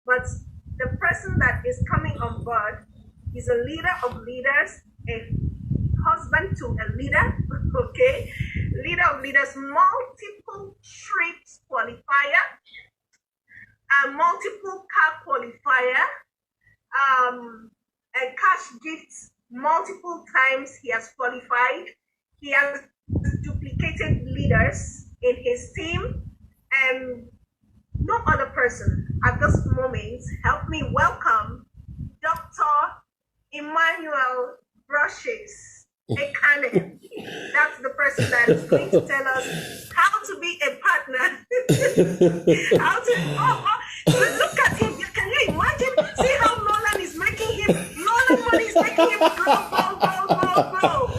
but the person that is coming on board is a leader of leaders, a husband to a leader, okay? Leader of leaders, multiple trips qualifier, a multiple car qualifier, a cash gifts multiple times he has qualified. He has duplicated leaders in his team, and no other person at this moment. Help me welcome Dr. Emmanuel Brushes Ekane. That's the person that is going to tell us how to be a partner. How to look at him. Can you imagine? See how Nolan is making him. Nolan money is making him grow.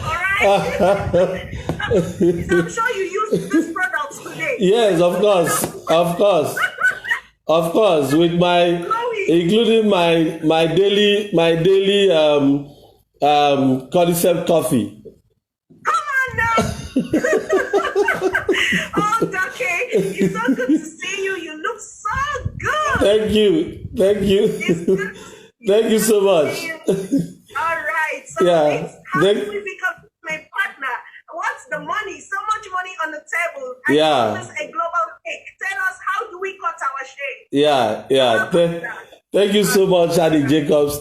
All right. I'm sure you use these products today. Yes, of course. With my, including my daily cordyceps coffee. Come on now. Oh, okay. It's so good to see you. You look so good. Thank you. Thank you so much. All right. So how do we become a partner? What's the money? So much money on the table. And it's a global cake. Tell us, how do we cut our share? Thank you so much, Annie Jacobs.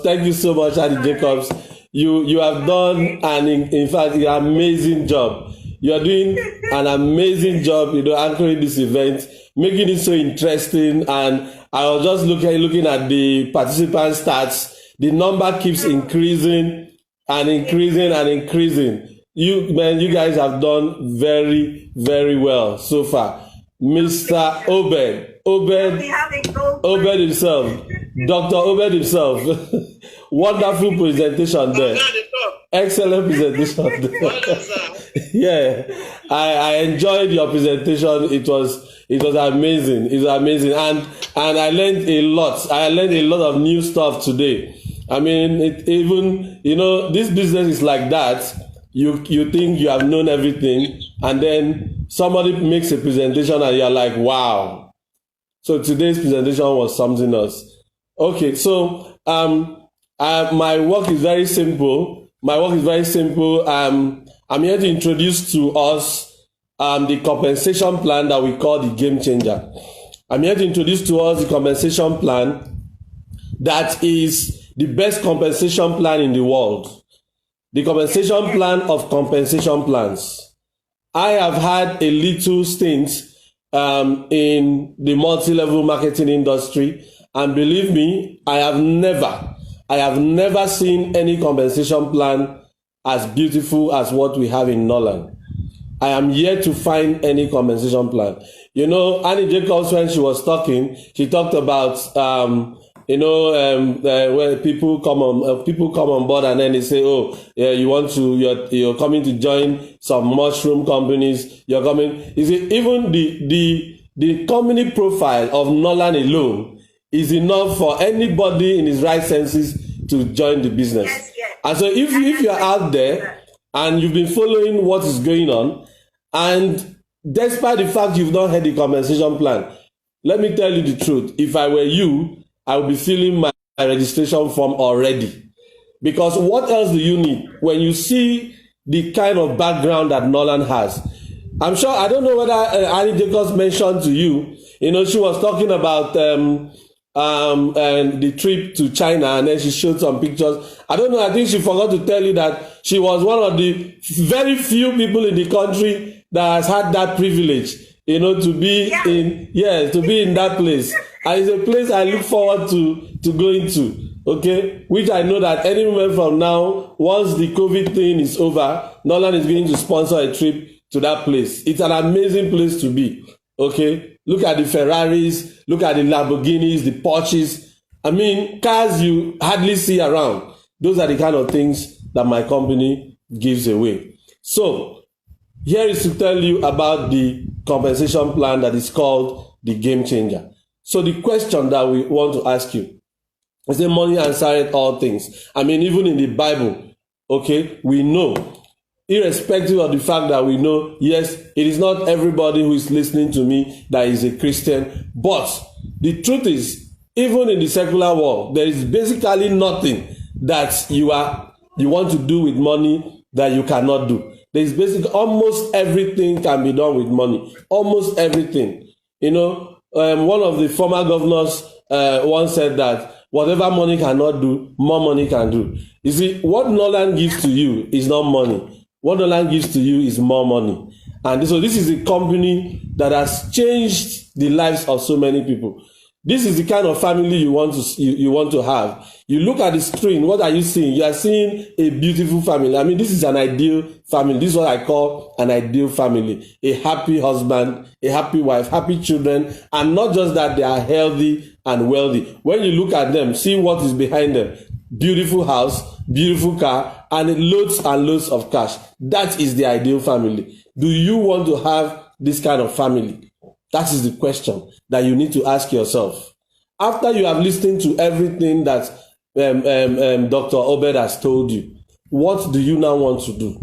You have done in fact an amazing job. You are doing an amazing job, anchoring this event, making it so interesting. And I was just looking at the participant stats. The number keeps increasing and increasing. You guys have done very, very well so far. Mr. Obed himself, Dr. Obed himself. Wonderful presentation there. Excellent presentation there. Yeah, I enjoyed your presentation. It was amazing. And I learned a lot. I learned a lot of new stuff today. I mean, this business is like that. You think you have known everything, and then somebody makes a presentation and you're like, wow. So today's presentation was something else. Okay, so my work is very simple. I'm here to introduce to us the compensation plan that we call the Game Changer. I'm here to introduce to us the compensation plan that is the best compensation plan in the world. The compensation plan of compensation plans. I have had a little stint in the multi-level marketing industry, and believe me, I have never seen any compensation plan as beautiful as what we have in Nolan. I am yet to find any compensation plan. Annie Jacobs, when she was talking, she talked about where people come on board and then they say, oh, yeah, you're coming to join some mushroom companies. You're coming. Is it even the company profile of Nolan alone is enough for anybody in his right senses to join the business? Yes. And so if you're out there and you've been following what is going on, and despite the fact you've not had the compensation plan, let me tell you the truth. If I were you, I will be filling my registration form already. Because what else do you need when you see the kind of background that Nolan has? I'm sure, I don't know whether Annie Jacobs mentioned to you, she was talking about the trip to China, and then she showed some pictures. I don't know, I think she forgot to tell you that she was one of the very few people in the country that has had that privilege, to be in that place. And it's a place I look forward to going to, okay? Which I know that any moment from now, once the COVID thing is over, Nolan is going to sponsor a trip to that place. It's an amazing place to be, okay? Look at the Ferraris, look at the Lamborghinis, the Porsches. I mean, cars you hardly see around. Those are the kind of things that my company gives away. So, here is to tell you about the compensation plan that is called the Game Changer. So the question that we want to ask you is, the money answereth all things. I mean, even in the Bible, okay, we know, irrespective of the fact that we know, yes, it is not everybody who is listening to me that is a Christian, but the truth is, even in the secular world, there is basically nothing that you want to do with money that you cannot do. There is basically almost everything can be done with money. Almost everything. You know, one of the former governors once said that whatever money cannot do, more money can do. You see, what Norland gives to you is not money. What Norland gives to you is more money. And so this is a company that has changed the lives of so many people. This is the kind of family you want to have. You look at the screen, what are you seeing? You are seeing a beautiful family. I mean, this is an ideal family. This is what I call an ideal family. A happy husband, a happy wife, happy children, and not just that, they are healthy and wealthy. When you look at them, see what is behind them. Beautiful house, beautiful car, and loads of cash. That is the ideal family. Do you want to have this kind of family? That is the question that you need to ask yourself. After you have listened to everything that Dr. Obed has told you, what do you now want to do?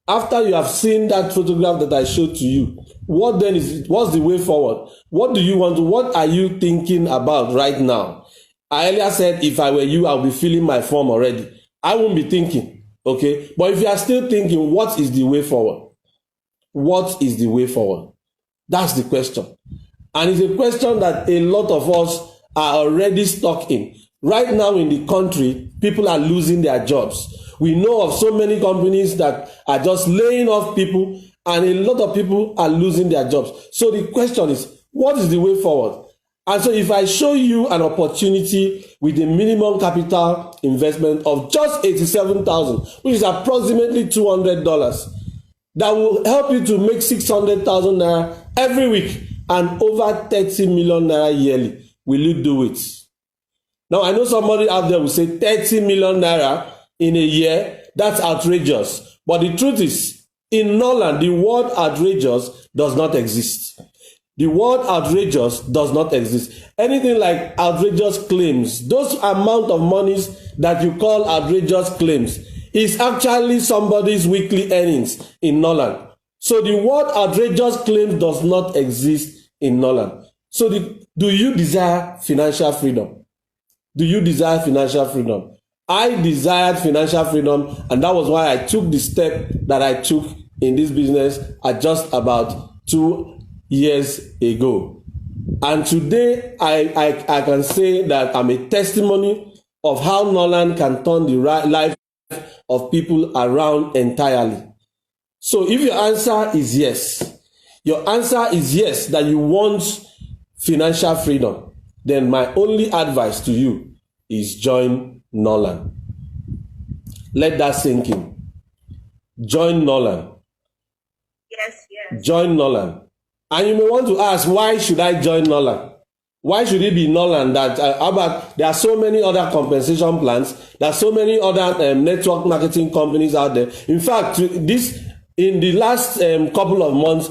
After you have seen that photograph that I showed to you, what's the way forward? What do you want to, what are you thinking about right now? I earlier said if I were you, I'll be filling my form already. I won't be thinking, okay? But if you are still thinking, what is the way forward? What is the way forward? That's the question. And it's a question that a lot of us are already stuck in. Right now in the country, people are losing their jobs. We know of so many companies that are just laying off people, and a lot of people are losing their jobs. So the question is, what is the way forward? And so if I show you an opportunity with a minimum capital investment of just $87,000, which is approximately $200, that will help you to make 600,000 naira every week and over 30 million naira yearly, will you do it? Now, I know somebody out there will say 30 million naira in a year, that's outrageous. But the truth is, in Norland, the word outrageous does not exist. The word outrageous does not exist. Anything like outrageous claims, those amount of monies that you call outrageous claims, is actually somebody's weekly earnings in Norland. So the word outrageous claims does not exist in Norland. So do you desire financial freedom? Do you desire financial freedom? I desired financial freedom, and that was why I took the step that I took in this business at just about 2 years ago. And today I can say that I'm a testimony of how Norland can turn the life of people around entirely. So if your answer is yes, your answer is yes, that you want financial freedom, then my only advice to you is join Norland. Let that sink in. Join Norland. Yes. Join Norland. And you may want to ask, why should I join Norland? Why should it be Norland? There are so many other compensation plans. There are so many other network marketing companies out there. In fact, in the last couple of months,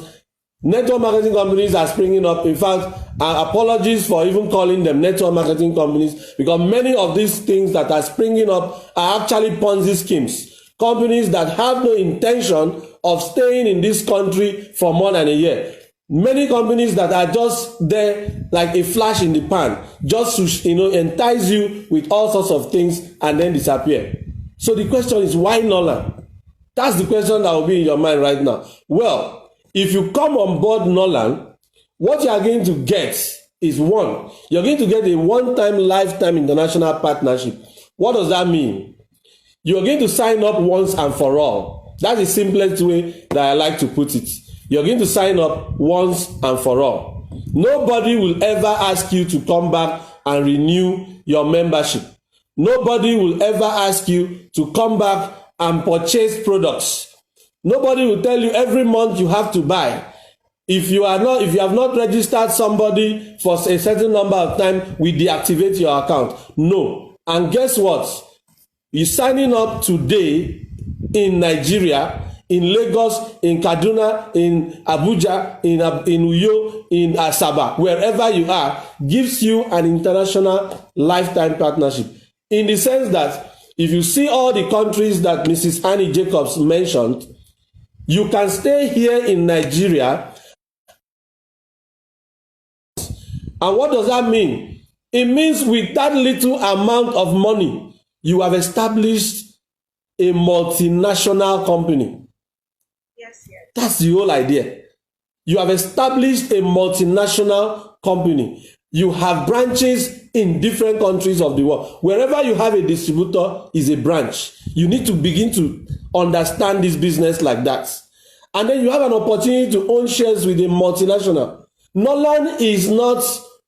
network marketing companies are springing up. In fact, apologies for even calling them network marketing companies, because many of these things that are springing up are actually Ponzi schemes. Companies that have no intention of staying in this country for more than a year. Many companies that are just there like a flash in the pan, just to entice you with all sorts of things and then disappear. So the question is, why Norland? That's the question that will be in your mind right now. Well, if you come on board Norland, what you are going to get is one. You're going to get a one-time lifetime international partnership. What does that mean? You're going to sign up once and for all. That's the simplest way that I like to put it. You're going to sign up once and for all. Nobody will ever ask you to come back and renew your membership. Nobody will ever ask you to come back and purchase products. Nobody will tell you every month you have to buy. If you have not registered somebody for a certain number of time, we deactivate your account. No. And guess what? You're signing up today in Nigeria, in Lagos, in Kaduna, in Abuja, in Uyo, in Asaba, wherever you are, gives you an international lifetime partnership. In the sense that if you see all the countries that Mrs. Annie Jacobs mentioned, you can stay here in Nigeria. And what does that mean? It means with that little amount of money, you have established a multinational company. Yes, yes. That's the whole idea. You have established a multinational company. You have branches in different countries of the world. Wherever you have a distributor is a branch. You need to begin to understand this business like that. And then you have an opportunity to own shares with a multinational. Nolan is not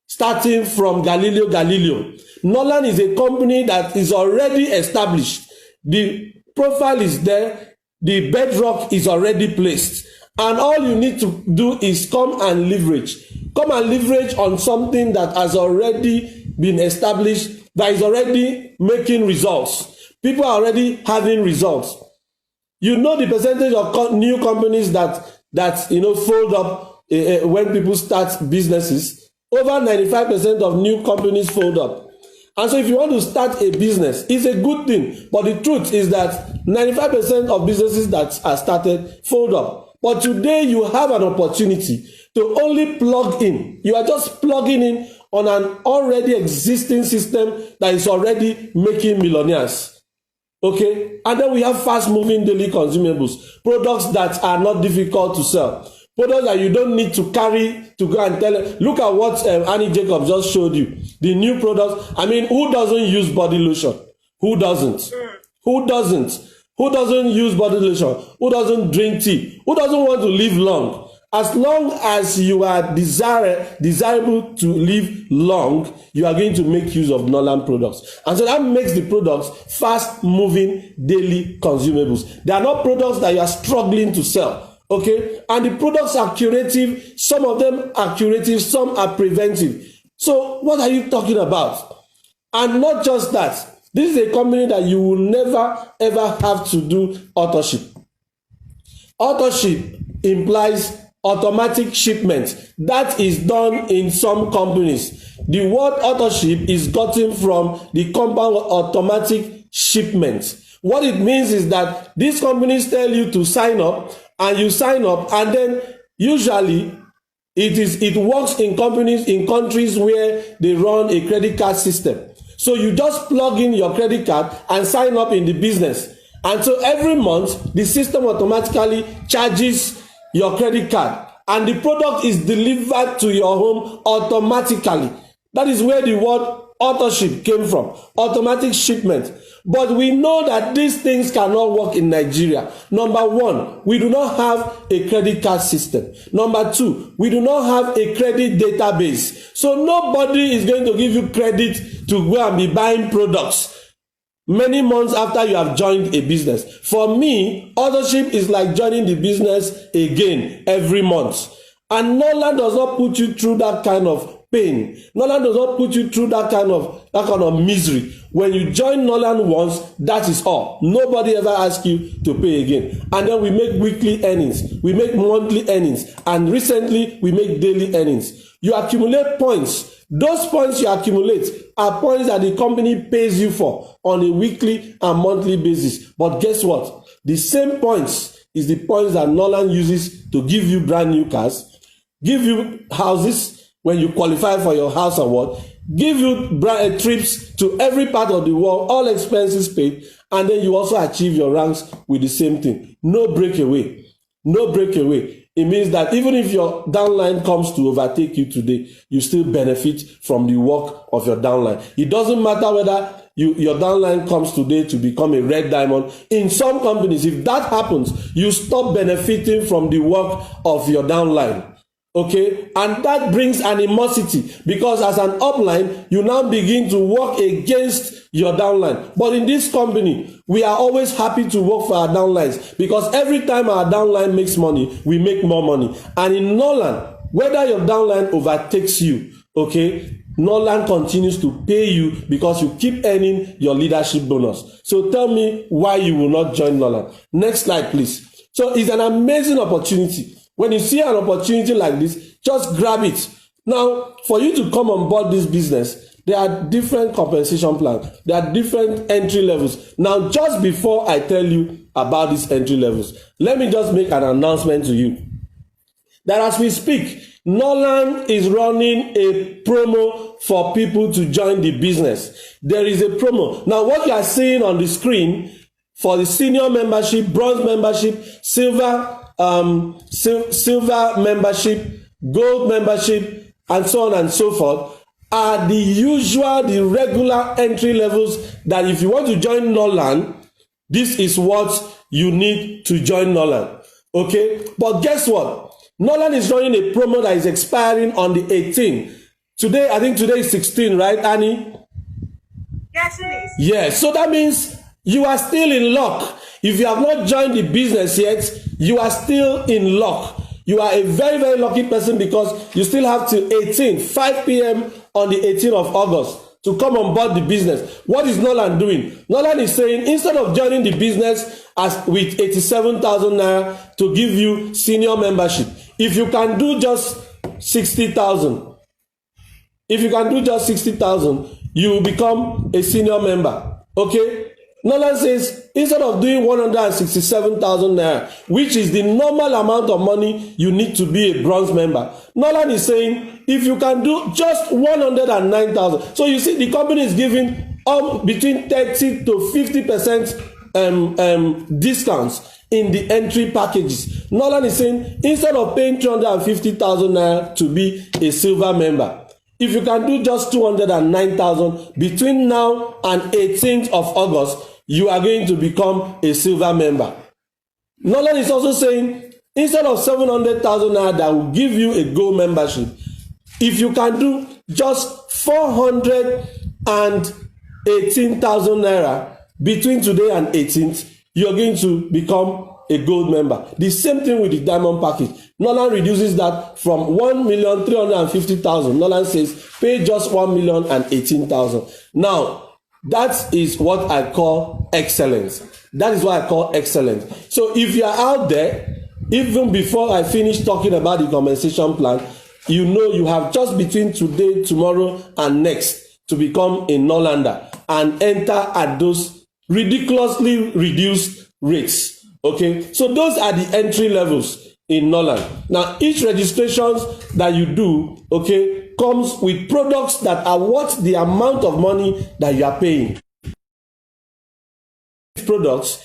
starting from Galileo Galileo. Nolan is a company that is already established. The profile is there. The bedrock is already placed. And all you need to do is come and leverage. Come and leverage on something that has already been established, that is already making results. People are already having results. You know the percentage of new companies that fold up when people start businesses. Over 95% of new companies fold up. And so if you want to start a business, it's a good thing. But the truth is that 95% of businesses that are started fold up. But today you have an opportunity to only plug in. You are just plugging in on an already existing system that is already making millionaires. Okay? And then we have fast-moving daily consumables, products that are not difficult to sell, products that you don't need to carry to go and tell. Look at what Annie Jacobs just showed you. The new products. I mean, who doesn't use body lotion? Who doesn't? Who doesn't? Who doesn't use body lotion? Who doesn't drink tea? Who doesn't want to live long? As long as you are desirable to live long, you are going to make use of Nolan products. And so that makes the products fast-moving daily consumables. They are not products that you are struggling to sell. Okay? And the products are curative. Some of them are curative, some are preventive. So what are you talking about? And not just that. This is a company that you will never ever have to do authorship. Authorship implies automatic shipment. That is done in some companies. The word authorship is gotten from the compound automatic shipment. What it means is that these companies tell you to sign up, and you sign up, and then usually it works in companies in countries where they run a credit card system. So you just plug in your credit card and sign up in the business. And so every month, the system automatically charges your credit card. And the product is delivered to your home automatically. That is where the word authorship came from. Automatic shipment. But we know that these things cannot work in Nigeria. Number one, we do not have a credit card system. Number two, we do not have a credit database. So nobody is going to give you credit to go and be buying products many months after you have joined a business. For me, authorship is like joining the business again every month. And Nolan does not put you through that kind of pain. Nolan does not put you through that kind of misery. When you join Nolan once, that is all. Nobody ever asks you to pay again. And then we make weekly earnings. We make monthly earnings. And recently, we make daily earnings. You accumulate points. Those points you accumulate are points that the company pays you for on a weekly and monthly basis. But guess what? The same points is the points that Nolan uses to give you brand new cars, give you houses when you qualify for your house award, give you trips to every part of the world, all expenses paid, and then you also achieve your ranks with the same thing. No breakaway. No breakaway. It means that even if your downline comes to overtake you today, you still benefit from the work of your downline. It doesn't matter whether your downline comes today to become a red diamond. In some companies, if that happens, you stop benefiting from the work of your downline. Okay, and that brings animosity, because as an upline, you now begin to work against your downline. But in this company, we are always happy to work for our downlines, because every time our downline makes money, we make more money. And in Nolan, whether your downline overtakes you, okay, Nolan continues to pay you because you keep earning your leadership bonus. So tell me why you will not join Nolan. Next slide, please. So it's an amazing opportunity. When you see an opportunity like this, just grab it. Now, for you to come on board this business, there are different compensation plans. There are different entry levels. Now, just before I tell you about these entry levels, let me just make an announcement to you. That as we speak, Nolan is running a promo for people to join the business. There is a promo. Now, what you are seeing on the screen for the senior membership, bronze membership, silver membership, gold membership, and so on and so forth, are the regular entry levels that if you want to join Nolan, this is what you need to join Nolan. Okay? But guess what? Nolan is running a promo that is expiring on the 18th. Today, I think today is 16, right, Annie? Yes, it is. Yes. So that means you are still in luck. If you have not joined the business yet, you are still in luck. You are a very, very lucky person because you still have till 18, 5 p.m. on the 18th of August to come on board the business. What is Nolan doing? Nolan is saying instead of joining the business as with 87,000 naira to give you senior membership, if you can do just 60,000, you will become a senior member. Okay? Nolan says instead of doing 167,000 naira, which is the normal amount of money you need to be a bronze member, Nolan is saying if you can do just 109,000. So you see the company is giving between 30 to 50% discounts in the entry packages. Nolan is saying instead of paying 350,000 naira to be a silver member, if you can do just 209,000 between now and 18th of August, you are going to become a silver member. Nolan is also saying instead of 700,000 naira that will give you a gold membership, if you can do just 418,000 naira between today and 18th, you are going to become a gold member. The same thing with the diamond package. Nolan reduces that from 1,350,000. Nolan says pay just 1,018,000. Now, that is what I call excellence. That is what I call excellence. So if you are out there, even before I finish talking about the compensation plan, you know you have just between today, tomorrow, and next to become a Nolander and enter at those ridiculously reduced rates. Okay, so those are the entry levels in Nolan. Now, each registration that you do, okay, comes with products that are worth the amount of money that you are paying. Products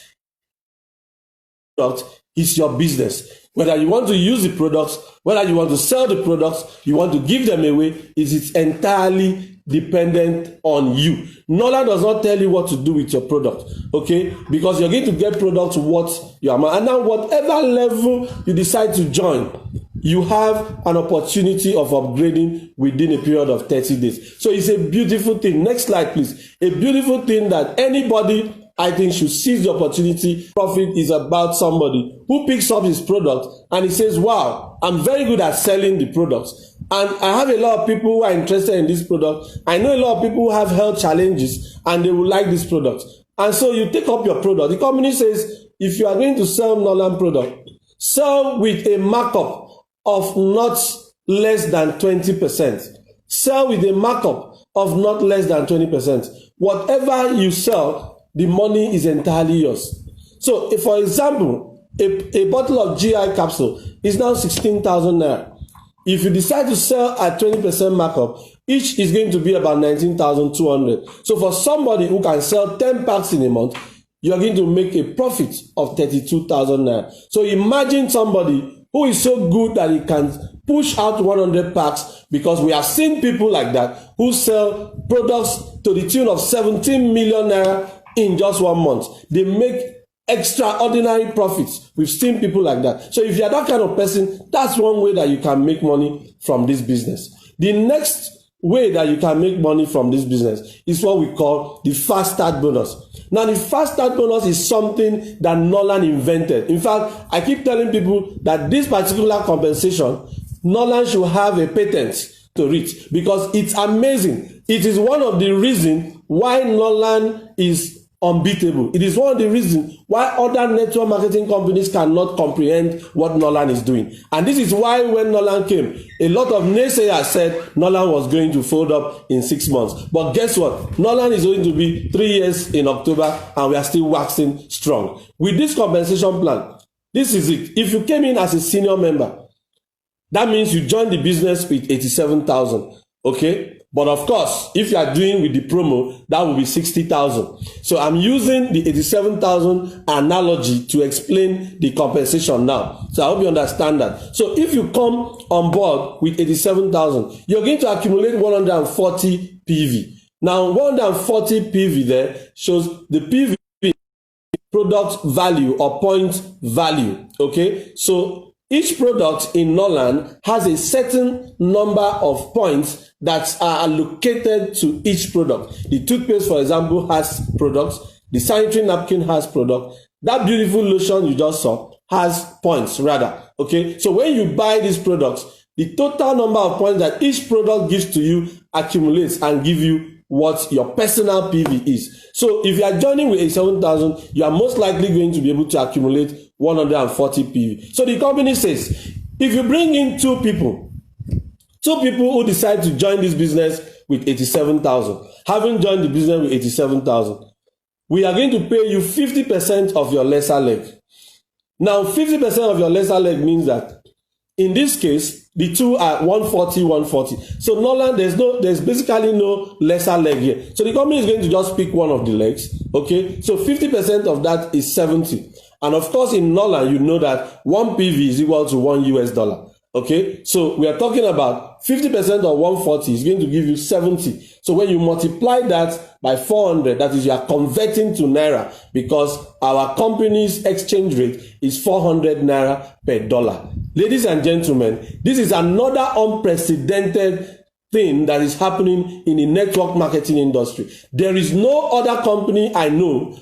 is your business. Whether you want to use the products, whether you want to sell the products, you want to give them away, it's entirely dependent on you. Nolan does not tell you what to do with your product, okay? Because you're going to get products worth your amount. And now whatever level you decide to join, you have an opportunity of upgrading within a period of 30 days. So it's a beautiful thing. Next slide, please. A beautiful thing that anybody, I think, should seize the opportunity. Profit is about somebody who picks up his product and he says, wow, I'm very good at selling the products. And I have a lot of people who are interested in this product. I know a lot of people who have health challenges and they will like this product. And so you take up your product. The company says, if you are going to sell Nolan product, sell with a markup of not less than 20%. Sell with a markup of not less than 20%. Whatever you sell, the money is entirely yours. So, if, for example, a bottle of GI capsule is now 16,000 naira. If you decide to sell at 20% markup, each is going to be about 19,200. So, for somebody who can sell 10 packs in a month, you are going to make a profit of 32,000 naira. So, imagine somebody who is so good that he can push out 100 packs, because we have seen people like that who sell products to the tune of 17 million naira in just 1 month. They make extraordinary profits. We've seen people like that. So if you are that kind of person, that's one way that you can make money from this business. The next way that you can make money from this business is what we call the fast start bonus. Now, the fast start bonus is something that Nolan invented. In fact, I keep telling people that this particular compensation, Nolan should have a patent to it, because it's amazing. It is one of the reasons why Nolan is unbeatable. It is one of the reasons why other network marketing companies cannot comprehend what Nolan is doing. And this is why when Nolan came, a lot of naysayers said Nolan was going to fold up in 6 months. But guess what? Nolan is going to be 3 years in October, and we are still waxing strong. With this compensation plan, this is it. If you came in as a senior member, That means you join the business with 87,000. Okay. But of course, if you are doing with the promo, that will be 60,000. So I'm using the 87,000 analogy to explain the compensation now. So I hope you understand that. So if you come on board with 87,000, you're going to accumulate 140 PV. Now, 140 PV there shows the PV product value or point value. Okay. So each product in Norland has a certain number of points that are allocated to each product. The toothpaste, for example, has products. The sanitary napkin has product. That beautiful lotion you just saw has points rather. Okay. So when you buy these products, the total number of points that each product gives to you accumulates and give you what your personal PV is. So if you are joining with 87,000, you are most likely going to be able to accumulate 140 PV. So the company says, if you bring in two people who decide to join this business with 87,000, having joined the business with 87,000, we are going to pay you 50% of your lesser leg. Now, 50% of your lesser leg means that in this case, the two are 140, 140. So Norland, there's basically no lesser leg here. So the company is going to just pick one of the legs. Okay. So 50% of that is 70. And of course, in Norland, you know that one PV is equal to $1. Okay. So we are talking about 50% of 140 is going to give you 70. So when you multiply that by 400, that is, you are converting to Naira, because our company's exchange rate is 400 Naira per dollar. Ladies and gentlemen, this is another unprecedented thing that is happening in the network marketing industry. There is no other company I know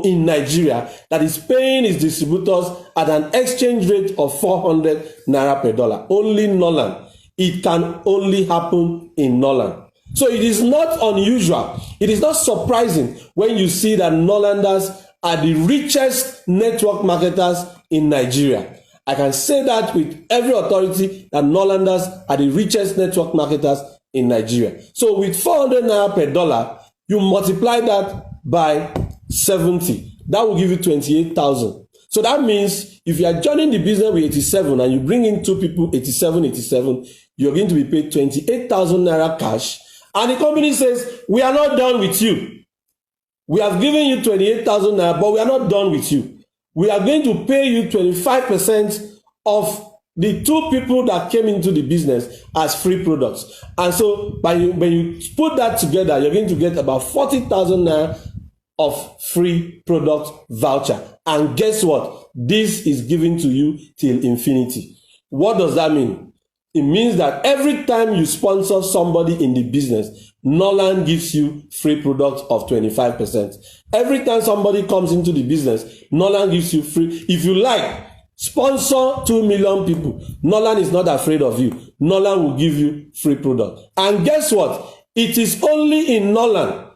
in Nigeria that is paying its distributors at an exchange rate of 400 Naira per dollar. Only Norland. It can only happen in Norland. So it is not unusual. It is not surprising when you see that Norlanders are the richest network marketers in Nigeria. I can say that with every authority that Norlanders are the richest network marketers in Nigeria. So with 400 Naira per dollar, you multiply that by 70. That will give you 28,000. So that means if you are joining the business with 87 and you bring in two people, 87, you're going to be paid 28,000 Naira cash. And the company says, we are not done with you. We have given you 28,000 Naira, but we are not done with you. We are going to pay you 25% of the two people that came into the business as free products. And so when you put that together, you're going to get about 40,000 Naira of free product voucher. And guess what? This is given to you till infinity. What does that mean? It means that every time you sponsor somebody in the business, Norland gives you free product of 25%. Every time somebody comes into the business, Norland gives you free. If you like, sponsor 2 million people. Norland is not afraid of you. Norland will give you free product. And guess what? It is only in Norland.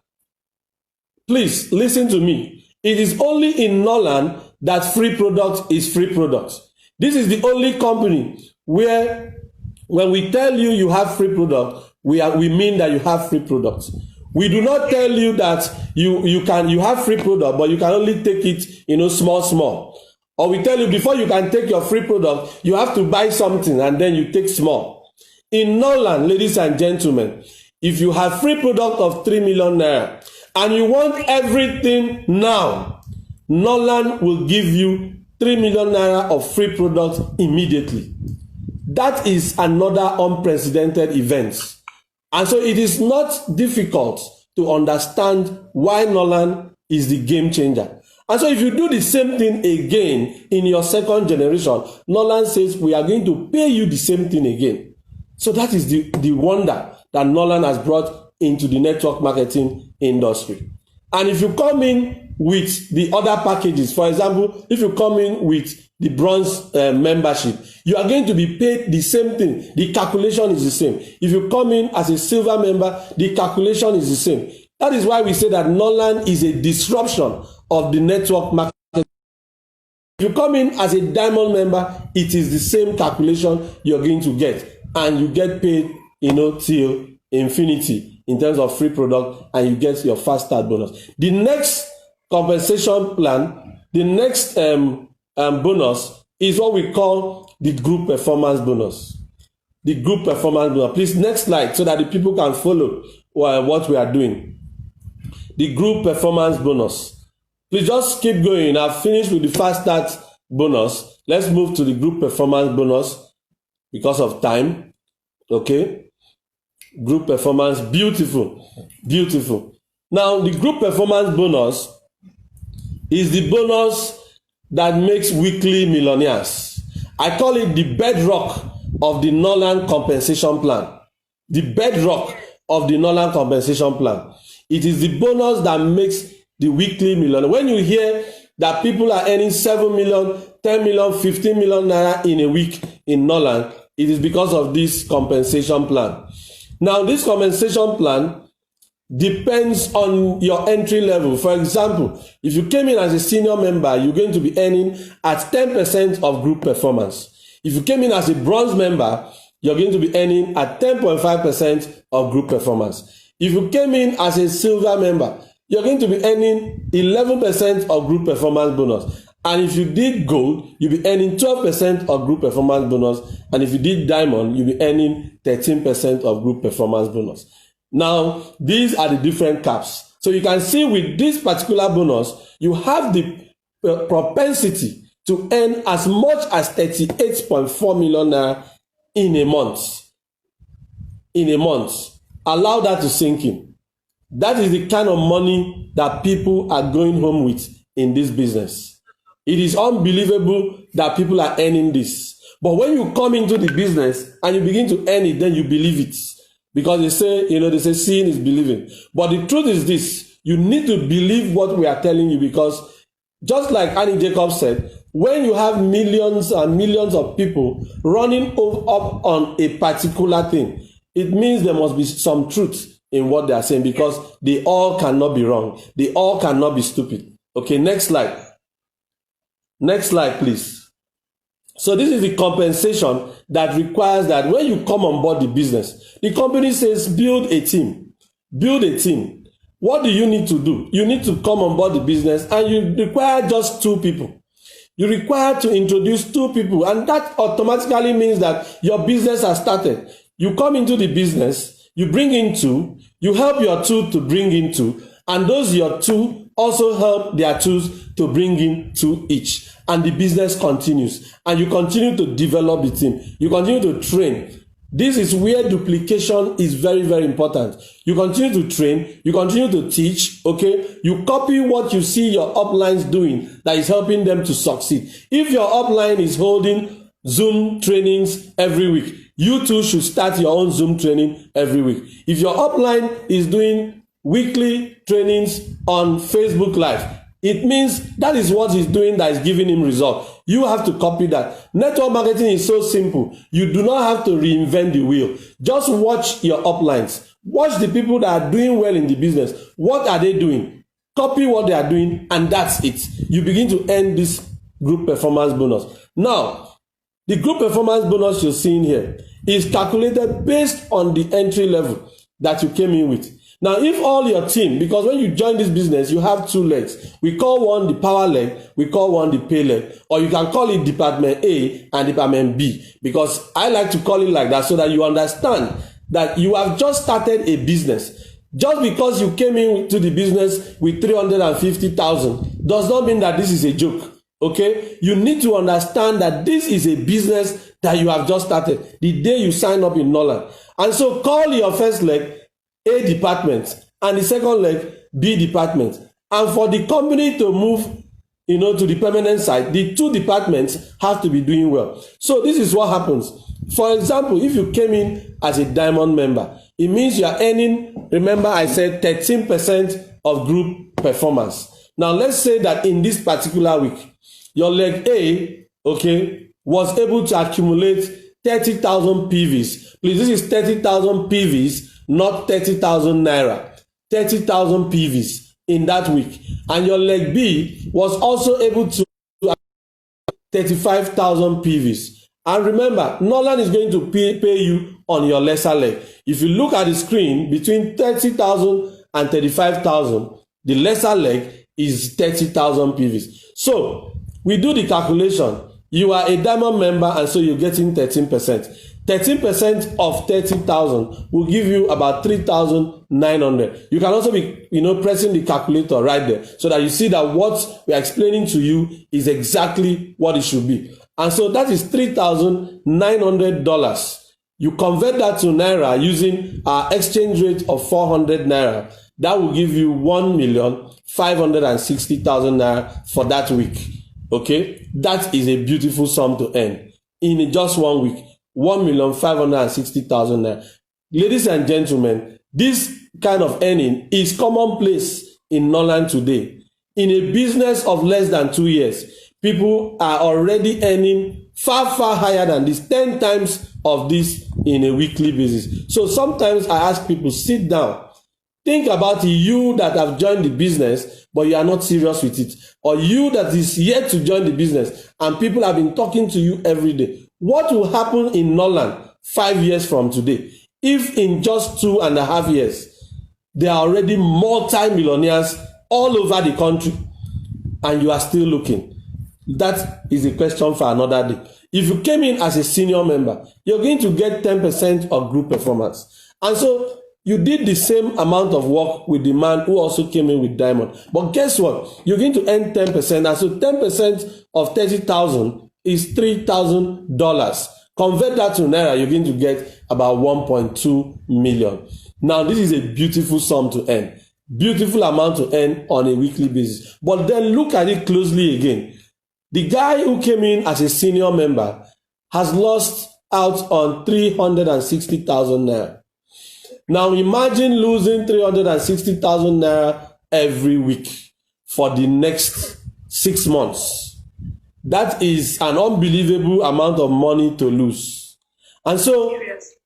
Please listen to me. It is only in Norland that free product is free product. This is the only company where when we tell you you have free product, we mean that you have free products. We do not tell you that you have free product, but you can only take it, small. Or we tell you before you can take your free product, you have to buy something and then you take small. In Norland, ladies and gentlemen, if you have free product of 3 million Naira and you want everything now, Norland will give you 3 million Naira of free product immediately. That is another unprecedented event. And so it is not difficult to understand why Norland is the game changer. And so if you do the same thing again in your second generation, Norland says we are going to pay you the same thing again. So that is the wonder that Norland has brought into the network marketing industry. And if you come in with the other packages, for example, if you come in with the bronze membership, you are going to be paid the same thing. The calculation is the same. If you come in as a silver member, the calculation is the same. That is why we say that Norland is a disruption of the network market. If you come in as a diamond member, it is the same calculation you're going to get. And you get paid, till infinity in terms of free product, and you get your fast start bonus. The next compensation plan, the next bonus is what we call the group performance bonus. The group performance bonus. Please, next slide so that the people can follow what we are doing. The group performance bonus. Please just keep going. I've finished with the fast start bonus. Let's move to the group performance bonus because of time. Okay. Group performance, beautiful, beautiful. Now, the group performance bonus is the bonus that makes weekly millionaires. I call it the bedrock of the Norland compensation plan. The bedrock of the Norland compensation plan. It is the bonus that makes the weekly millionaire. When you hear that people are earning 7 million, 10 million, 15 million naira in a week in Norland, it is because of this compensation plan. Now, this compensation plan depends on your entry level. For example, if you came in as a senior member, you're going to be earning at 10% of group performance. If you came in as a bronze member, you're going to be earning at 10.5% of group performance. If you came in as a silver member, you're going to be earning 11% of group performance bonus. And if you did gold, you'll be earning 12% of group performance bonus. And if you did diamond, you'll be earning 13% of group performance bonus. Now, these are the different caps. So you can see with this particular bonus, you have the propensity to earn as much as 38.4 million naira in a month. In a month. Allow that to sink in. That is the kind of money that people are going home with in this business. It is unbelievable that people are earning this. But when you come into the business and you begin to earn it, then you believe it. Because they say seeing is believing. But the truth is this, you need to believe what we are telling you, because just like Annie Jacobs said, when you have millions and millions of people running up on a particular thing, it means there must be some truth in what they are saying, because they all cannot be wrong. They all cannot be stupid. Okay, next slide. Next slide, please. So this is the compensation that requires that when you come on board the business, the company says build a team. Build a team. What do you need to do? You need to come on board the business and you require just 2 people. You require to introduce 2 people, and that automatically means that your business has started. You come into the business, you bring in 2, you help your 2 to bring in 2, and those your 2 also help their 2s to bring in 2 each. And the business continues. And you continue to develop the team. You continue to train. This is where duplication is very, very important. You continue to train. You continue to teach. Okay? You copy what you see your uplines doing that is helping them to succeed. If your upline is holding Zoom trainings every week, you too should start your own Zoom training every week. If your upline is doing weekly trainings on Facebook Live, it means that is what he's doing that is giving him result. You have to copy that. Network marketing is so simple. You do not have to reinvent the wheel. Just watch your uplines. Watch the people that are doing well in the business. What are they doing? Copy what they are doing, and that's it. You begin to earn this group performance bonus. Now, the group performance bonus you're seeing here is calculated based on the entry level that you came in with. Now, if all your team, because when you join this business, you have 2 legs. We call one the power leg, we call one the pay leg, or you can call it Department A and Department B, because I like to call it like that so that you understand that you have just started a business. Just because you came into the business with 350,000 does not mean that this is a joke. Okay? You need to understand that this is a business that you have just started the day you sign up in Norland. And so call your first leg A department and the second leg B department. And for the company to move, to the permanent side, the 2 departments have to be doing well. So this is what happens. For example, if you came in as a diamond member, it means you are earning, remember I said 13% of group performance. Now let's say that in this particular week, your leg A, was able to accumulate 30,000 PVs. Please, this is 30,000 PVs, not 30,000 naira. 30,000 PVs in that week. And your leg B was also able to 35,000 PVs. And remember, Norland is going to pay you on your lesser leg. If you look at the screen, between 30,000 and 35,000, the lesser leg is 30,000 PVs. So we do the calculation. You are a diamond member, and so you're getting 13%. 13% of 30,000 will give you about 3,900. You can also be, pressing the calculator right there so that you see that what we are explaining to you is exactly what it should be. And so that is $3,900. You convert that to Naira using our exchange rate of 400 Naira. That will give you 1,560,000 Naira for that week. Okay? That is a beautiful sum to earn in just 1 week. 1,560,000 Naira. Ladies and gentlemen, this kind of earning is commonplace in Norland today. In a business of less than 2 years, people are already earning far higher than this, 10 times of this in a weekly basis. So sometimes I ask people, sit down, think about you that have joined the business, but you are not serious with it, or you that is yet to join the business and people have been talking to you every day. What will happen in Norland 5 years from today if in just 2.5 years they are already multi-millionaires all over the country and you are still looking? That is a question for another day. If you came in as a senior member, you're going to get 10% of group performance. And so you did the same amount of work with the man who also came in with diamond. But guess what? You're going to earn 10%. And so 10% of 30,000 is $3,000. Convert that to Naira, you're going to get about 1.2 million. Now, this is a beautiful sum to earn. Beautiful amount to earn on a weekly basis. But then look at it closely again. The guy who came in as a senior member has lost out on 360,000 Naira. Now imagine losing 360,000 Naira every week for the next 6 months. That is an unbelievable amount of money to lose. And so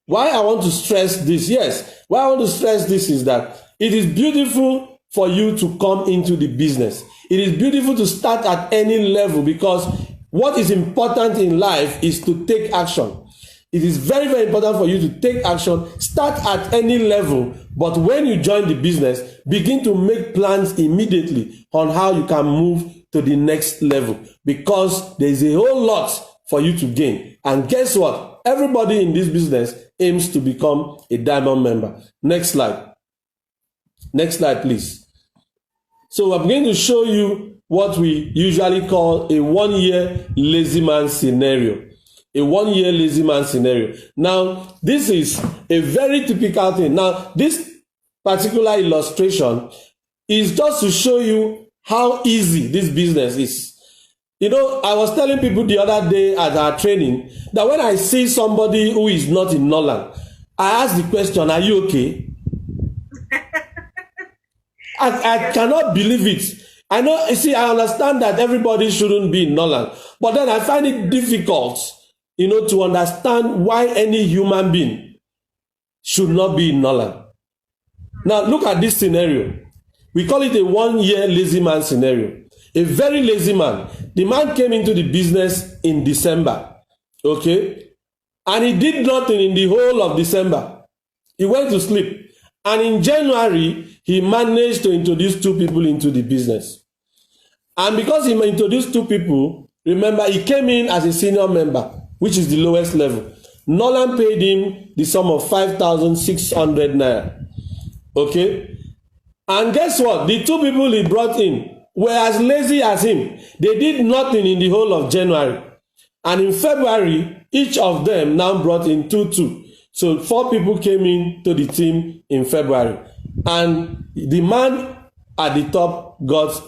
why I want to stress this, why I want to stress this is that it is beautiful for you to come into the business. It is beautiful to start at any level, because what is important in life is to take action. It is very important for you to take action. Start at any level, but when you join the business, begin to make plans immediately on how you can move to the next level, because there is a whole lot for you to gain. And guess what? Everybody in this business aims to become a diamond member. Next slide. Next slide, please. So I'm going to show you what we usually call a 1-year lazy man scenario. A 1-year lazy man scenario. Now, this is a very typical thing. Now, this particular illustration is just to show you how easy this business is. I was telling people the other day at our training that when I see somebody who is not in Norland, I ask the question, are you okay? I cannot believe it. I understand that everybody shouldn't be in Norland, but then I find it difficult, to understand why any human being should not be in Norland. Now, look at this scenario. We call it a 1-year lazy man scenario. A very lazy man. The man came into the business in December, okay? And he did nothing in the whole of December. He went to sleep. And in January, he managed to introduce 2 people into the business. And because he introduced 2 people, remember, he came in as a senior member, which is the lowest level. Norland paid him the sum of 5,600 Naira. Okay? And guess what? The 2 people he brought in were as lazy as him. They did nothing in the whole of January. And in February, each of them now brought in 2. So 4 people came into the team in February. And the man at the top got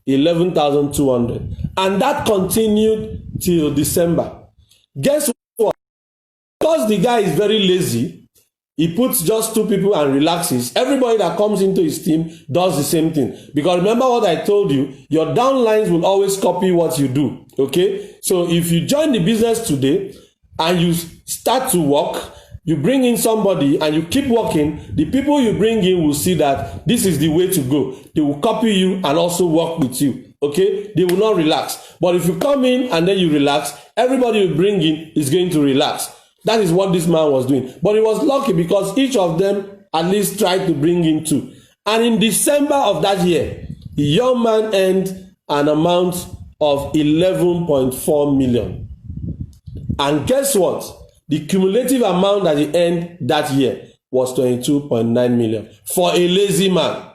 11,200. And that continued till December. Guess what? Because the guy is very lazy, he puts just 2 people and relaxes. Everybody that comes into his team does the same thing. Because remember what I told you, your downlines will always copy what you do. Okay? So if you join the business today and you start to work, you bring in somebody and you keep working, the people you bring in will see that this is the way to go. They will copy you and also work with you. Okay? They will not relax. But if you come in and then you relax, everybody you bring in is going to relax. That is what this man was doing. But he was lucky because each of them at least tried to bring in 2. And in December of that year, the young man earned an amount of 11.4 million. And guess what? The cumulative amount that he earned that year was 22.9 million for a lazy man.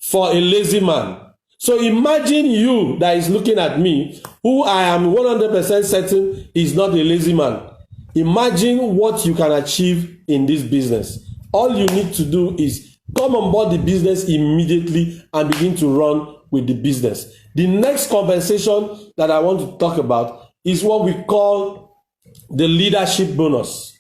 For a lazy man. So imagine you that is looking at me, who I am 100% certain is not a lazy man. Imagine what you can achieve in this business. All you need to do is come on board the business immediately and begin to run with the business. The next compensation that I want to talk about is what we call the leadership bonus.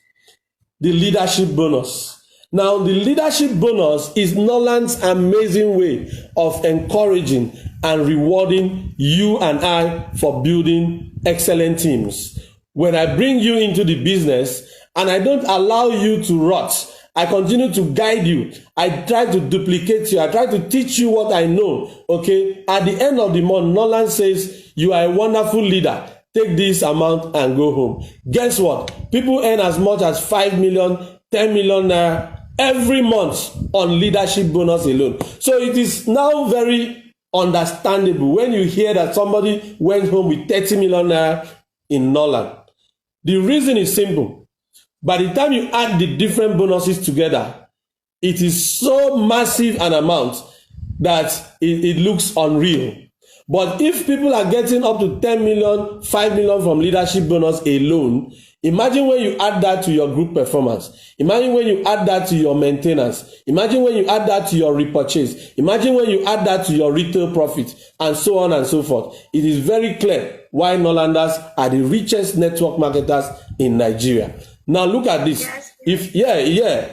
The leadership bonus. Now, the leadership bonus is Norland's amazing way of encouraging and rewarding you and I for building excellent teams. When I bring you into the business and I don't allow you to rot, I continue to guide you. I try to duplicate you. I try to teach you what I know. Okay? At the end of the month, Norland says, you are a wonderful leader. Take this amount and go home. Guess what? People earn as much as 5 million, 10 million naira every month on leadership bonus alone. So it is now very understandable when you hear that somebody went home with 30 million naira in Norland. The reason is simple. By the time you add the different bonuses together, it is so massive an amount that it looks unreal. But if people are getting up to 10 million, 5 million from leadership bonus alone, imagine when you add that to your group performance. Imagine when you add that to your maintenance. Imagine when you add that to your repurchase. Imagine when you add that to your retail profit, and so on and so forth. It is very clear why Norlanders are the richest network marketers in Nigeria. Now look at this. If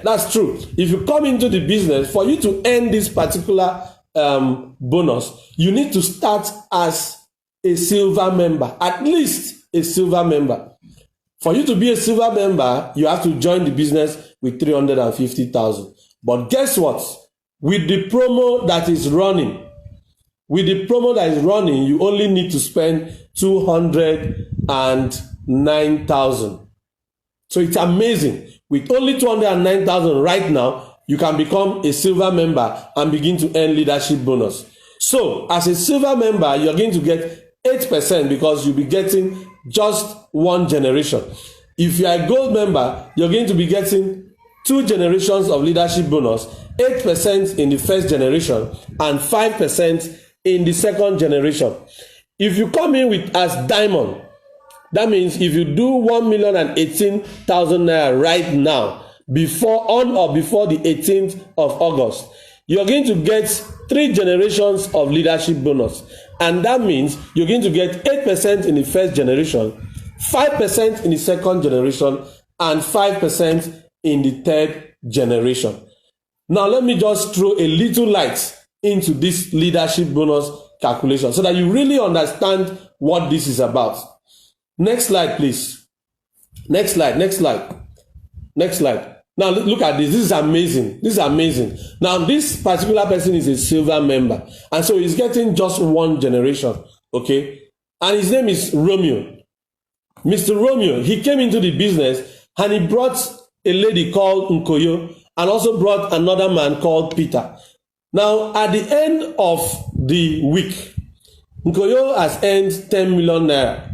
that's true. If you come into the business, for you to earn this particular bonus, you need to start as a silver member, at least a silver member. For you to be a silver member, you have to join the business with 350,000. But guess what? With the promo that is running, you only need to spend 209,000. So it's amazing. With only 209,000 right now, you can become a silver member and begin to earn leadership bonus. So as a silver member, you're going to get 8% because you'll be getting just one generation. If you are a gold member, you're going to be getting 2 generations of leadership bonus, 8% in the first generation and 5% in the second generation. If you come in with as diamond, that means if you do 1,018,000 naira right now, on or before the 18th of August, you're going to get 3 generations of leadership bonus. And that means you're going to get 8% in the first generation, 5% in the second generation, and 5% in the third generation. Now, let me just throw a little light into this leadership bonus calculation so that you really understand what this is about. Next slide, please. Next slide. Now, look at this. This is amazing. Now, this particular person is a silver member. And so he's getting just one generation. Okay? And his name is Romeo. Mr. Romeo, he came into the business and he brought a lady called Nkoyo and also brought another man called Peter. Now, at the end of the week, Nkoyo has earned 10 million naira.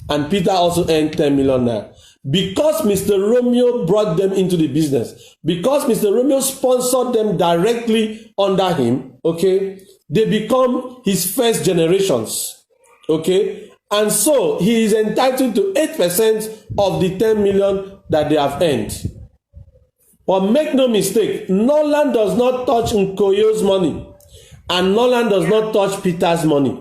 And Peter also earned 10 million naira. Because Mr. Romeo brought them into the business, because Mr. Romeo sponsored them directly under him, okay, they become his first generations, okay, and so he is entitled to 8% of the 10 million that they have earned. But make no mistake, Norland does not touch Nkoyo's money, and Norland does not touch Peter's money.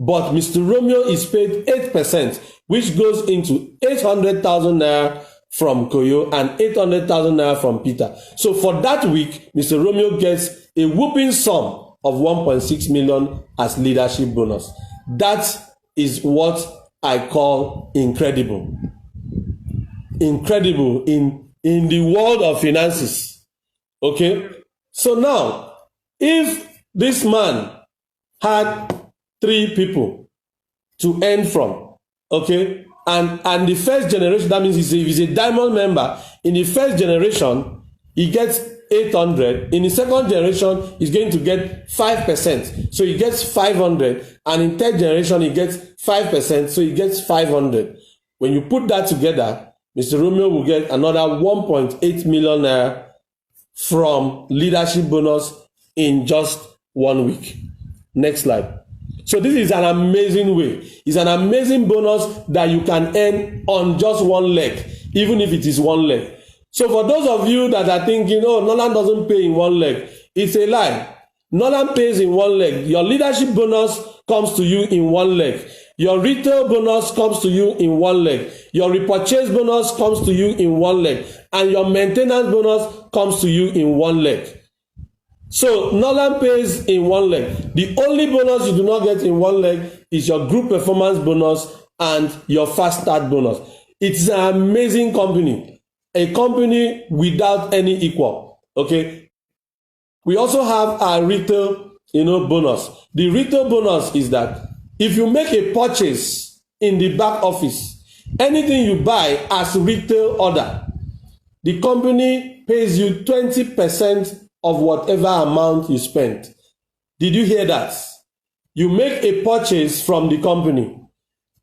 But Mr. Romeo is paid 8%, which goes into 800,000 naira from Koyo and 800,000 naira from Peter. So for that week, Mr. Romeo gets a whooping sum of 1.6 million as leadership bonus. That is what I call incredible. Incredible in the world of finances. Okay? So now, if this man had 3 people to earn from, okay, and the first generation, that means he's a diamond member. In the first generation, he gets 800. In the second generation, he's going to get 5%, so he gets 500. And in third generation, he gets 5%, so he gets 500. When you put that together, Mr. Romeo will get another 1.8 million naira from leadership bonus in just 1 week. Next slide. So this is an amazing way. It's an amazing bonus that you can earn on just one leg, even if it is one leg. So for those of you that are thinking, oh, Nolan doesn't pay in one leg, it's a lie. Nolan pays in one leg. Your leadership bonus comes to you in one leg. Your retail bonus comes to you in one leg. Your repurchase bonus comes to you in one leg. And your maintenance bonus comes to you in one leg. So Nolan pays in one leg. The only bonus you do not get in one leg is your group performance bonus and your fast start bonus. It's an amazing company. A company without any equal. Okay. We also have our retail, bonus. The retail bonus is that if you make a purchase in the back office, anything you buy as retail order, the company pays you 20% of whatever amount you spent. Did you hear that? You make a purchase from the company.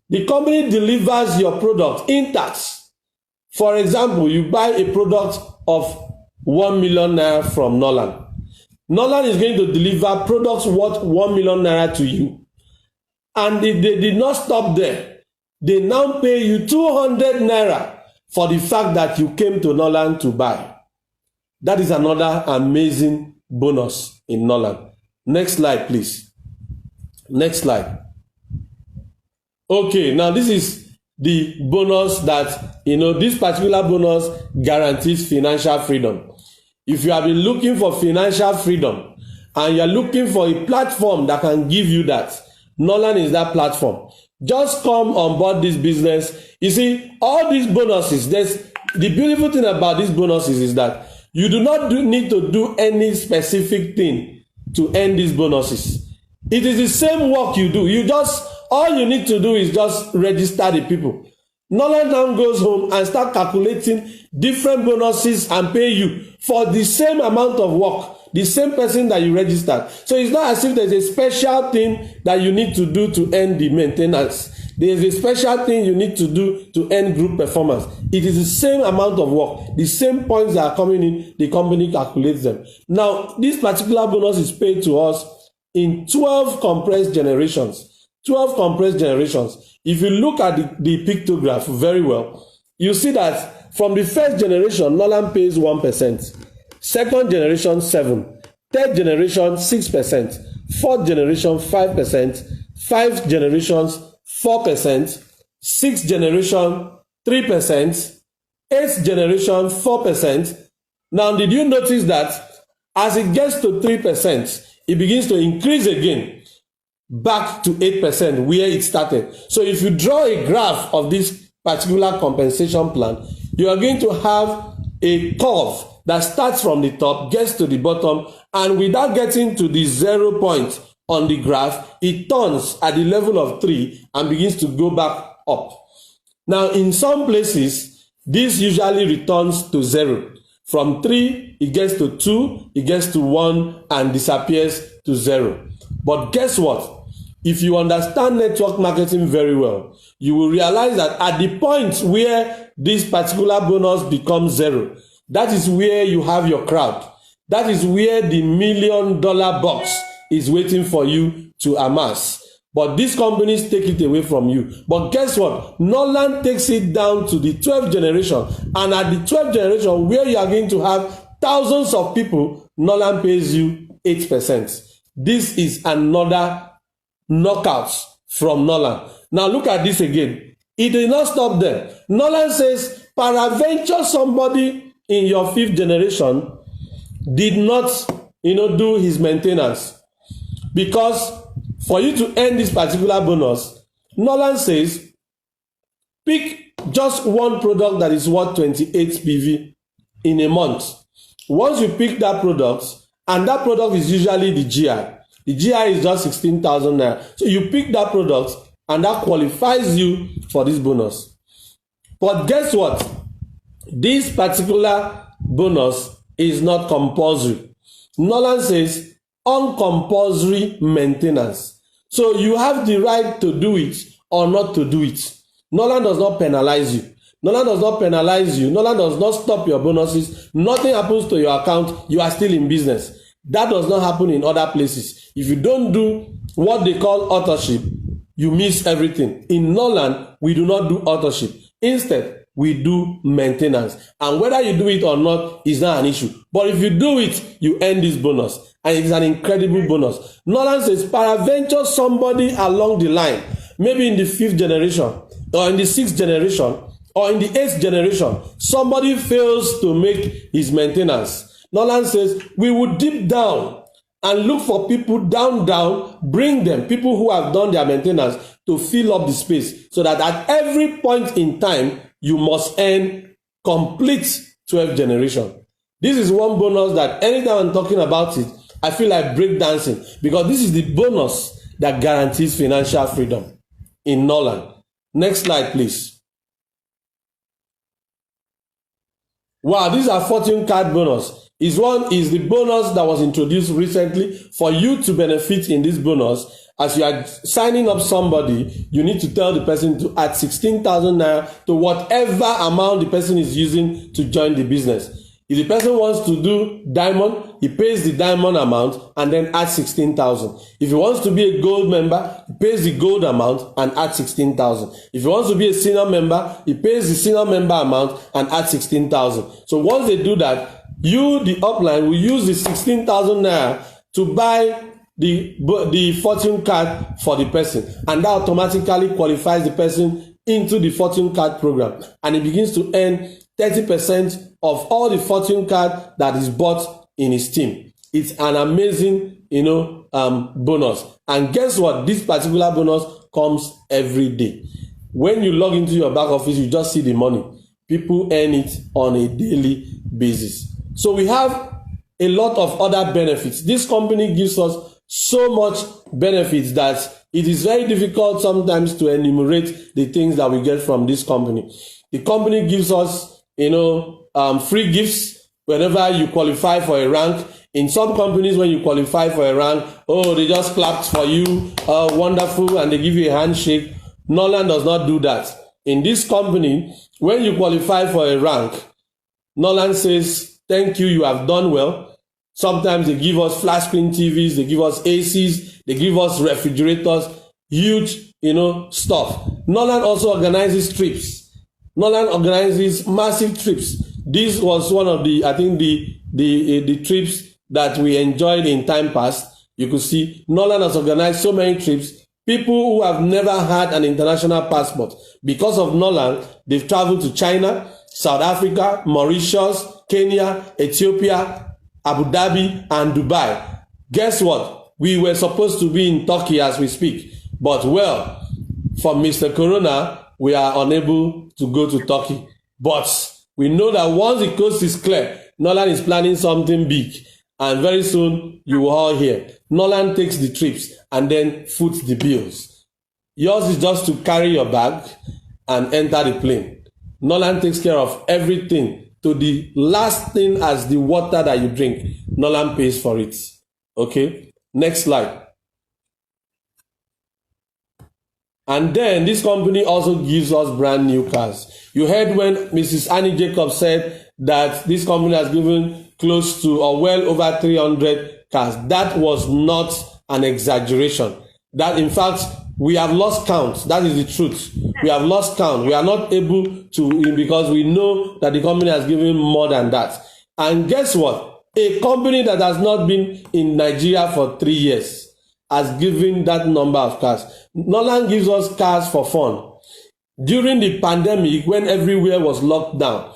The company delivers your product intact. For example, you buy a product of 1 million naira from Nolan. Nolan is going to deliver products worth 1 million naira to you. And they did not stop there. They now pay you 200 naira for the fact that you came to Nolan to buy. That is another amazing bonus in Nolan. Next slide, please. Next slide. Okay, now this is the bonus that, this particular bonus guarantees financial freedom. If you have been looking for financial freedom and you're looking for a platform that can give you that, Nolan is that platform. Just come on board this business. You see, all these bonuses, the beautiful thing about these bonuses is that you do not need to do any specific thing to earn these bonuses. It is the same work you do. All you need to do is just register the people. Nolan now goes home and start calculating different bonuses and pay you for the same amount of work, the same person that you registered. So it's not as if there's a special thing that you need to do to earn the maintenance. There's a special thing you need to do to earn group performance. It is the same amount of work. The same points that are coming in, the company calculates them. Now, this particular bonus is paid to us in 12 compressed generations. 12 compressed generations. If you look at the pictograph very well, you see that from the first generation, Nolan pays 1%. Second generation, 7%. Third generation, 6%. Fourth generation, 5%. Fifth generations, 4%. Sixth generation, 3%. Eighth generation, 4%. Now, did you notice that as it gets to 3%, it begins to increase again back to 8% where it started. So if you draw a graph of this particular compensation plan, you are going to have a curve that starts from the top, gets to the bottom, and without getting to the 0 point on the graph, it turns at the level of 3 and begins to go back up. Now, in some places, this usually returns to 0. From 3, it gets to 2, it gets to 1, and disappears to 0. But guess what? If you understand network marketing very well, you will realize that at the point where this particular bonus becomes 0, that is where you have your crowd. That is where the $1 million box is waiting for you to amass. But these companies take it away from you. But guess what? Nolan takes it down to the 12th generation. And at the 12th generation, where you are going to have thousands of people, Nolan pays you 8%. This is another knockout from Nolan. Now look at this again. It did not stop there. Nolan says, peradventure somebody in your 5th generation did not, do his maintenance. Because for you to earn this particular bonus, Nolan says, pick just one product that is worth 28 PV in a month. Once you pick that product, and that product is usually the GI. The GI is just 16,000 naira. So you pick that product, and that qualifies you for this bonus. But guess what? This particular bonus is not compulsory. Nolan says uncompulsory maintenance. So you have the right to do it or not to do it. Nolan does not penalize you. Nolan does not penalize you. Nolan does not stop your bonuses. Nothing happens to your account. You are still in business. That does not happen in other places. If you don't do what they call authorship, you miss everything. In Nolan, we do not do authorship. Instead, we do maintenance. And whether you do it or not is not an issue. But if you do it, you earn this bonus. And it is an incredible bonus. Nolan says, peradventure somebody along the line, maybe in the 5th generation, or in the 6th generation, or in the 8th generation, somebody fails to make his maintenance. Nolan says, we would deep down and look for people down, bring them, people who have done their maintenance to fill up the space, so that at every point in time, you must earn complete 12th generation. This is one bonus that anytime I'm talking about it, I feel like breakdancing, because this is the bonus that guarantees financial freedom in Nolan. Next slide, please. Wow, these are fortune card bonus. One is the bonus that was introduced recently. For you to benefit in this bonus, as you are signing up somebody, you need to tell the person to add 16,000 naira to whatever amount the person is using to join the business. If the person wants to do diamond, he pays the diamond amount and then adds 16,000. If he wants to be a gold member, he pays the gold amount and adds 16,000. If he wants to be a senior member, he pays the senior member amount and adds 16,000. So once they do that, you, the upline, will use the 16,000 naira to buy the fortune card for the person, and that automatically qualifies the person into the fortune card program, and he begins to earn 30% of all the fortune card that is bought in his team. It's an amazing, bonus. And guess what? This particular bonus comes every day. When you log into your back office, you just see the money. People earn it on a daily basis. So we have a lot of other benefits. This company gives us so much benefits that it is very difficult sometimes to enumerate the things that we get from this company. The company gives us, free gifts whenever you qualify for a rank. In some companies, when you qualify for a rank, they just clapped for you, wonderful, and they give you a handshake. Nolan does not do that. In this company, when you qualify for a rank, Nolan says, thank you, you have done well. Sometimes they give us flat screen TVs, they give us ACs, they give us refrigerators, huge, stuff. Nolan also organizes trips. Nolan organizes massive trips. This was one of the trips that we enjoyed in time past. You could see Nolan has organized so many trips. People who have never had an international passport, because of Nolan, they've traveled to China, South Africa, Mauritius, Kenya, Ethiopia, Abu Dhabi, and Dubai. Guess what? We were supposed to be in Turkey as we speak. But for Mr. Corona, we are unable to go to Turkey. But we know that once the coast is clear, Nolan is planning something big. And very soon, you will all hear. Nolan takes the trips and then foots the bills. Yours is just to carry your bag and enter the plane. Nolan takes care of everything, to the last thing as the water that you drink. Nolan pays for it. Okay? Next slide. And then this company also gives us brand new cars. You heard when Mrs. Annie Jacobs said that this company has given close to or well over 300 cars. That was not an exaggeration. That, in fact, we have lost count. That is the truth. We have lost count. We are not able to, because we know that the company has given more than that. And guess what? A company that has not been in Nigeria for 3 years has given that number of cars. Nolan gives us cars for fun. During the pandemic, when everywhere was locked down,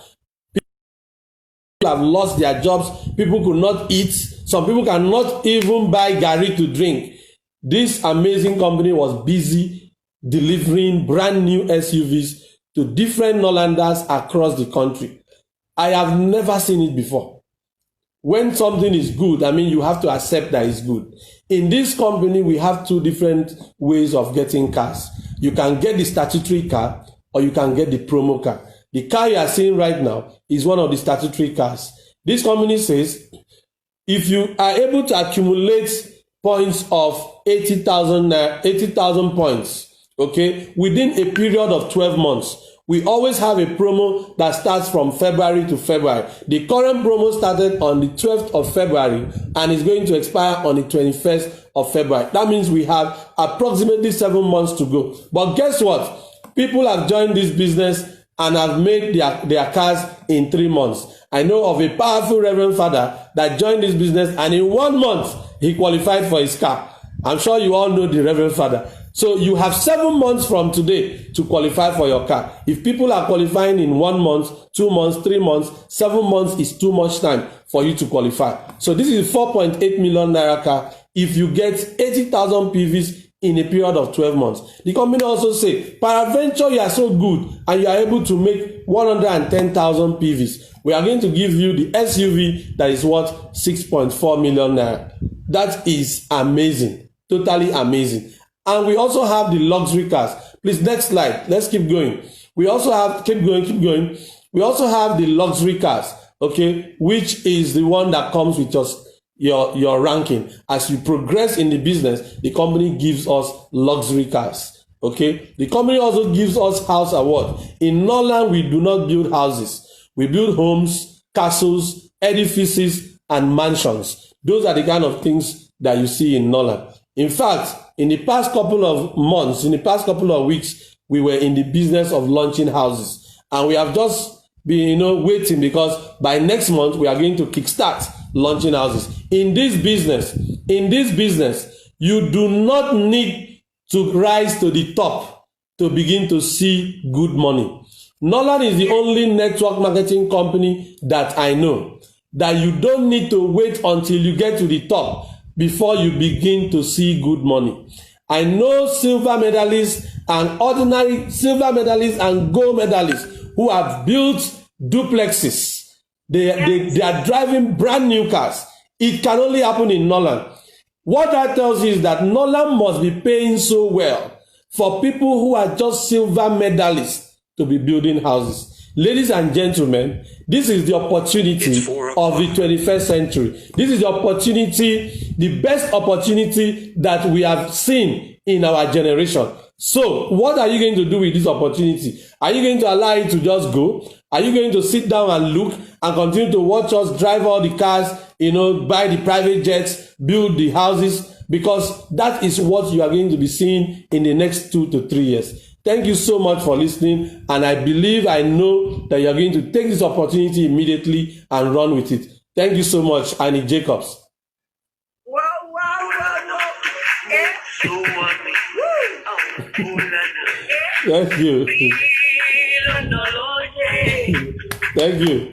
people have lost their jobs. People could not eat. Some people cannot even buy garri to drink. This amazing company was busy delivering brand new SUVs to different Nolanders across the country. I have never seen it before. When something is good, you have to accept that it's good. In this company, we have two different ways of getting cars. You can get the statutory car or you can get the promo car. The car you are seeing right now is one of the statutory cars. This company says, if you are able to accumulate points of 80,000 points okay, within a period of 12 months. We always have a promo that starts from February to February. The current promo started on the 12th of February and is going to expire on the 21st of February. That means we have approximately 7 months to go. But guess what? People have joined this business and have made their cars in 3 months. I know of a powerful Reverend Father that joined this business and in 1 month he qualified for his car. I'm sure you all know the Reverend Father. So you have 7 months from today to qualify for your car. If people are qualifying in 1 month, 2 months, 3 months, 7 months is too much time for you to qualify. So this is 4.8 million naira car if you get 80,000 PVs in a period of 12 months. The company also say, peradventure you are so good and you are able to make 110,000 PVs. We are going to give you the SUV that is worth 6.4 million naira. That is amazing. Totally amazing. And we also have the luxury cars. Please, next slide. Let's keep going. We also have, keep going. We also have the luxury cars, okay, which is the one that comes with your ranking. As you progress in the business, the company gives us luxury cars, okay. The company also gives us house award. In Norland, we do not build houses. We build homes, castles, edifices, and mansions. Those are the kind of things that you see in Norland. In fact, in the past couple of months, in the past couple of weeks, we were in the business of launching houses. And we have just been, waiting because by next month, we are going to kickstart launching houses. In this business, you do not need to rise to the top to begin to see good money. Norland is the only network marketing company that I know that you don't need to wait until you get to the top before you begin to see good money. I know silver medalists and ordinary silver medalists and gold medalists who have built duplexes. They are driving brand new cars. It can only happen in Norland. What that tells you is that Norland must be paying so well for people who are just silver medalists to be building houses. Ladies and gentlemen, this is the opportunity of the 21st century. This is the opportunity, the best opportunity that we have seen in our generation. So, what are you going to do with this opportunity? Are you going to allow it to just go? Are you going to sit down and look and continue to watch us drive all the cars, buy the private jets, build the houses? Because that is what you are going to be seeing in the next 2 to 3 years. Thank you so much for listening, and I know that you are going to take this opportunity immediately and run with it. Thank you so much, Annie Jacobs. Wow. Thank you. Thank you.